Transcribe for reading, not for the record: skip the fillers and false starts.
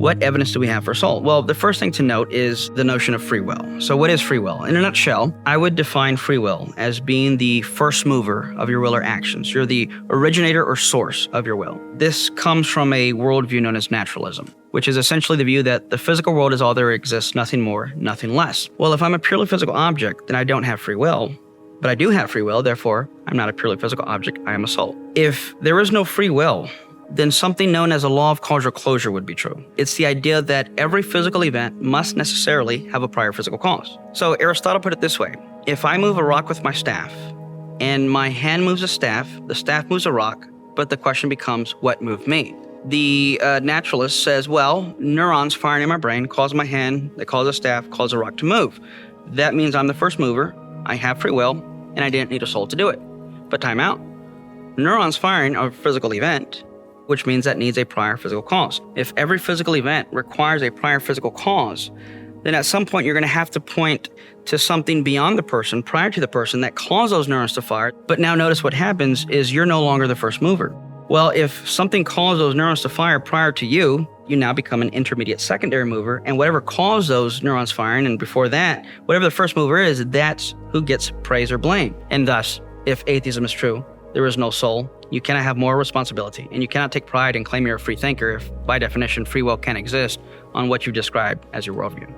What evidence do we have for soul? Well, the first thing to note is the notion of free will. So what is free will? In a nutshell, I would define free will as being the first mover of your will or actions. You're the originator or source of your will. This comes from a worldview known as naturalism, which is essentially the view that the physical world is all there exists, nothing more, nothing less. Well, if I'm a purely physical object, then I don't have free will. But I do have free will, therefore, I'm not a purely physical object, I am a soul. If there is no free will, then something known as a law of causal closure would be true. It's the idea that every physical event must necessarily have a prior physical cause. So Aristotle put it this way: if I move a rock with my staff, and my hand moves the staff moves a rock, but the question becomes, what moved me? The naturalist says, well, neurons firing in my brain cause my hand, they cause a staff, cause a rock to move. That means I'm the first mover, I have free will, and I didn't need a soul to do it. But time out. Neurons firing are a physical event, which means that needs a prior physical cause. If every physical event requires a prior physical cause, then at some point you're going to have to point to something beyond the person, prior to the person, that caused those neurons to fire. But now notice what happens is you're no longer the first mover. Well, if something caused those neurons to fire prior to you, you now become an intermediate secondary mover, and whatever caused those neurons firing, and before that, whatever the first mover is, that's who gets praise or blame. And thus, if atheism is true, there is no soul, you cannot have moral responsibility, and you cannot take pride and claim you're a free thinker if, by definition, free will can't exist on what you describe as your worldview.